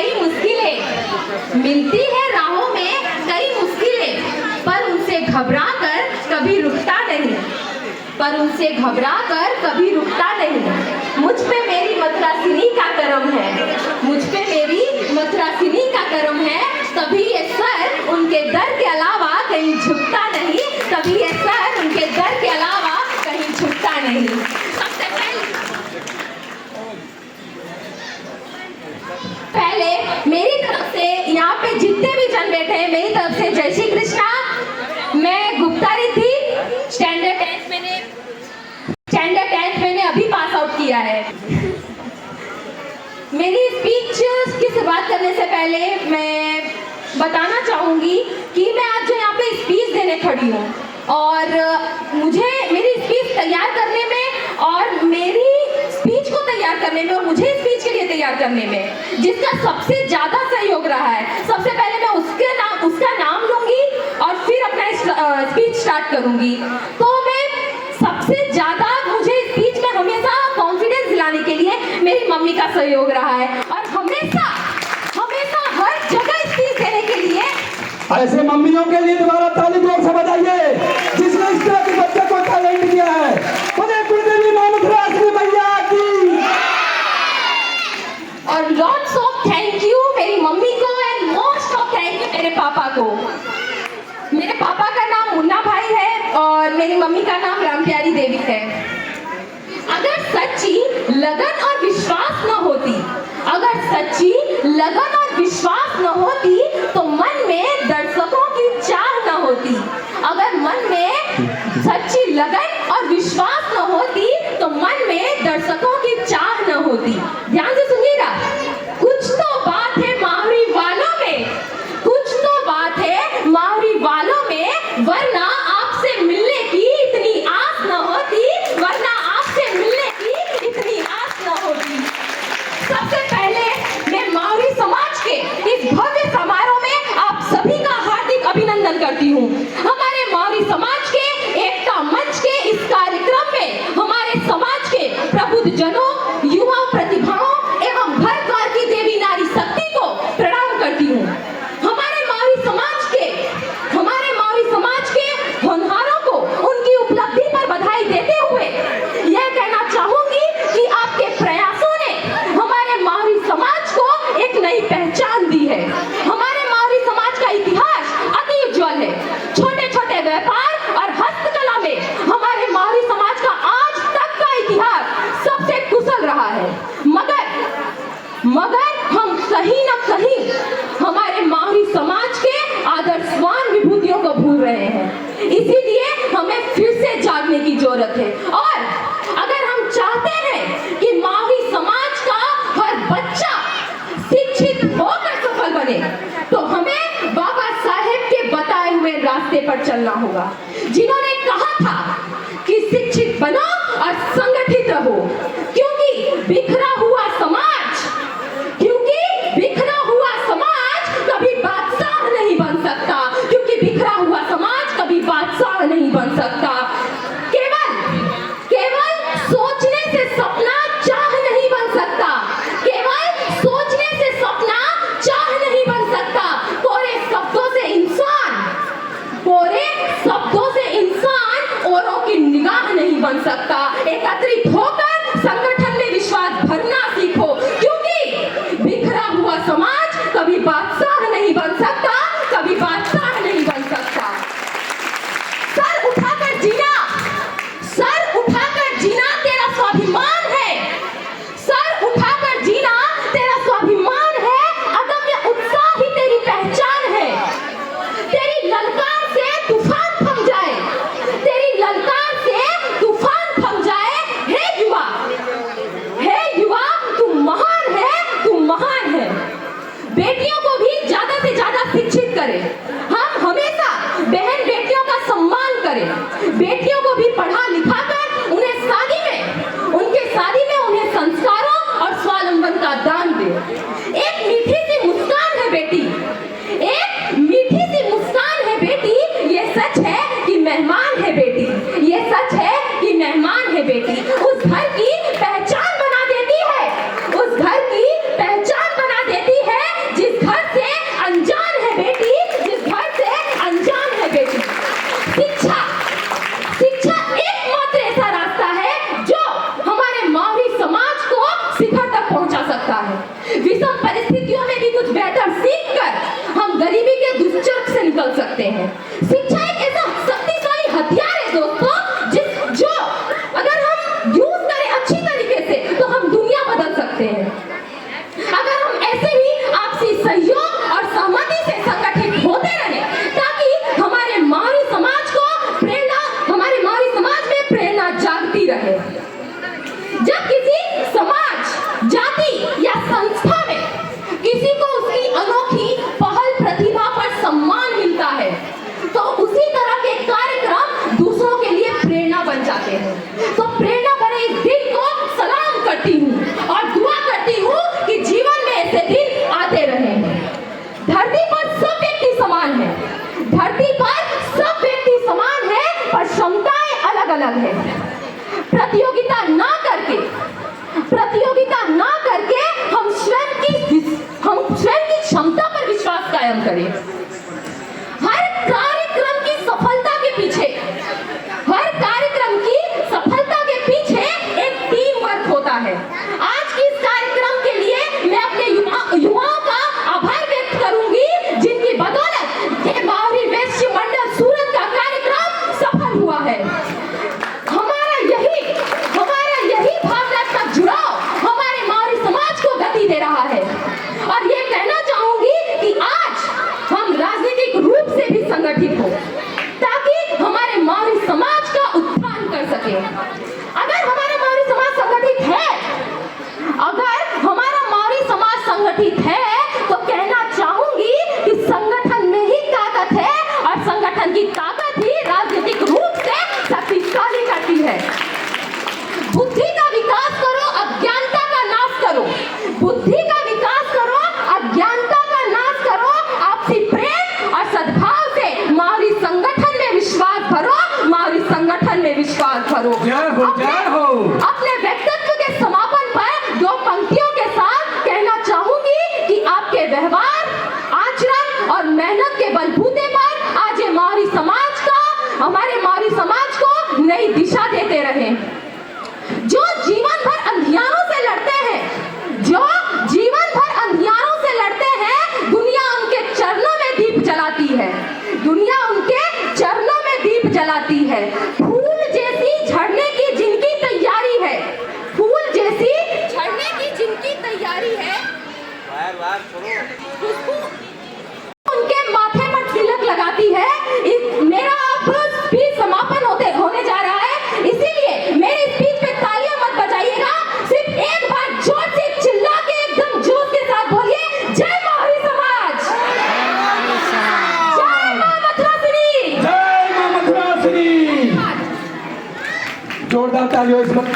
कई मुश्किलें, मिलती है राहों में कई मुश्किलें, पर उनसे घबराकर कभी रुकता नहीं, पर उनसे घबराकर कभी रुकता नहीं। मुझ पे मेरी मथुरासिनी का करम है, मुझ पे मेरी मथुरासिनी का करम है, कभी ये सर उनके दर के अलावा कहीं झुकता नहीं, कभी ये सर उनके दर के अलावा कहीं झुकता नहीं। सबसे पहले मेरी तरफ से यहाँ पे जितने भी जन बैठे हैं, मेरी तरफ से जय श्री कृष्णा। मैं गुप्ता थी, स्टैंडर्ड 10th मैंने अभी पास आउट किया है। मेरी स्पीच की शुरुआत करने से पहले मैं बताना चाहूँगी कि मैं आज जो यहाँ पे स्पीच देने खड़ी हूँ और मुझे मेरी स्पीच तैयार करने में और मेरी स्पीच को तैयार करने में और मुझे स्पीच के लिए तैयार करने में जिसका सबसे ज़्यादा सहयोग रहा है, सबसे पहले मैं उसका नाम लूँगी और फिर अपना स्पीच स्टार्ट करूँगी। तो मैं सबसे ज़्यादा मुझे स्पीच में हमेशा कॉन्फिडेंस दिलाने के लिए मेरी मम्मी का सहयोग रहा है और हमेशा हर जगह स्पीच देने के लिए ऐसे मम्मियों के लिए दोबारा ताली जोर से बजाइए जिसने इस तरह के बच्चे को टैलेंट दिया है। बोले कुलदेवी मां मथुरासिनी मैया की। और लॉट्स ऑफ थैंक यू मेरी मम्मी को and most of thank you मेरे पापा को। मेरे पापा का नाम मुन्ना भाई है और मेरी मम्मी का नाम रामप्यारी देवी है। अगर सच्ची लगन और विश्वास न होती, अगर सच्ची लगन और विश्वास न होती तो मन में दर्शकों की चाह न होती। अगर मन में सच्ची लगन और विश्वास न होती तो मन में दर्शकों की चाह न होती। ध्यान से सुनिएगा, कुछ तो बात है मावरी वालों में, कुछ तो बात है मावरी वालों में, वरना आपसे मिलने की इतनी आस न होती, वरना आपसे मिलने की इतनी आस न होती। सबसे पहले मैं मावरी समाज के इस भव्य समारोह में आप सभी का हार्दिक अभिनंदन करती हूँ। हमारे मावरी समाज के एकता मंच के इस कार्यक्रम में हमारे समाज के प्रबुद्ध जनों, युवा प्रतिभाओं एवं घर द्वार की देवी नारी शक्ति को प्रणाम करती हूँ। हमारे मावरी समाज के होनहारों को उनकी उपलब्धि पर बधाई देते हुए यह कहना चाहूंगी कि आपके प्रयासों ने हमारे मावरी समाज को एक नई पहचान दी है। हमारे मावरी समाज का इतिहास अति उज्जवल है। छोटे छोटे व्यापार और हस्तकला में हमारे मावरी समाज का आज तक का इतिहास सबसे कुशल रहा है। मगर हम कहीं न कहीं हमारे मावरी समाज के आदर्शवान विभूतियों को भूल रहे हैं। इसीलिए हमें फिर से जागने की जरूरत है और अगर हम चाहते हैं कि मावरी समाज का हर बच्चा शिक्षित होकर सफल बने तो हमें बाबा साहेब के बताए हुए रास्ते पर चलना होगा, जिन्होंने कहा था कि शिक्षित बनो और संगठित रहो, क्योंकि बिखरा हुआ समाज कभी बादशाह नहीं बन सकता, क्योंकि बिखरा हुआ समाज कभी बादशाह नहीं बन सकता। केवल सोचने से सपना चाह नहीं बन सकता, केवल सोचने से सपना चाह नहीं बन सकता। कोरे शब्दों से इंसान औरों की निगाह नहीं बन सकता। विषम परिस्थितियों में भी कुछ बेहतर सीखकर हम गरीबी के दुष्चर्क से निकल सकते हैं। शिक्षा एक ऐसा शक्तिशाली हथियार है दोस्तों, जो अगर हम यूज करें अच्छी तरीके से तो हम दुनिया बदल सकते हैं। अगर हम ऐसे ही आपसी सहयोग और सहमति से संगठित होते रहे, ताकि हमारे मानवी समाज में प्रेरणा जागती रहे। जब किसी समाज, जाति या संस्था में किसी को उसकी अनोखी पहल प्रतिभा पर सम्मान मिलता है, तो उसी तरह के कार्यक्रम दूसरों के लिए प्रेरणा बन जाते हैं। तो प्रेरणा भरे इस दिन को सलाम करती हूँ और दुआ करती हूँ कि जीवन में ऐसे दिन आते रहें। धरती पर सब व्यक्ति समान है, धरती पर सब व्यक्ति समान है, पर क्षमताएं अलग अलग है। प्रतियोगिता ना करके हम स्वयं की क्षमता पर विश्वास कायम करें। हर कार्यक्रम की सफलता के पीछे एक टीम वर्क होता है। आज की इस कार्यक्रम के लिए मैं अपने युवाओं का आभार व्यक्त करूंगी, जिनकी बदौलत ये माहौरी वैश्य मंडल सूरत का कार्यक्रम सफल हुआ है। हमारा यही भावनात्मक जुड़ाव हमारे माहौरी समाज को गति दे रहा है। और ये कहना चाहूंगी कि आज हम राजनीतिक रूप से भी संगठित हो, ताकि हमारे माहौरी समाज का उत्थान कर सके। अगर हमारा माहौरी समाज संगठित है, तो कहना चाहूंगी कि संगठन में ही ताकत है, और संगठन की ताकत ही राजनीतिक रूप से शक्तिशाली करती है। बुद्धि का विकास करो, अज्ञानता का नाश करो। बुद्धि का विकास करो, अज्ञानता का नाश करो। आपसी प्रेम और सद्भाव से माहौरी संगठन में विश्वास भरो, माहौरी संगठन में विश्वास भरो। जय हो। अपने व्यक्तित्व के समापन पर दो पंक्तियों के साथ कहना चाहूंगी कि आपके व्यवहार, आचरण और मेहनत के बलबूते पर आज ये हमारे माहौरी समाज को नई दिशा देते रहे। जो जीवन भर अंधियारों से लड़ते हैं, दुनिया उनके चरणों में दीप जलाती है। फूल जैसी झड़ने की जिनकी तैयारी है, उनके माथे पर तिलक लगाती है। मेरा अब स्पीच समापन होने जा रहा है, इसीलिए मेरे स्पीच पे तालियां मत बजाइएगा, सिर्फ एक बार जोर से चिल्ला के एकदम जोश के साथ बोलिए, जय माहौरी समाज, जय मां मथुरासिनी, जय मां मथुरासिनी। जोरदार तालियों इस वक्त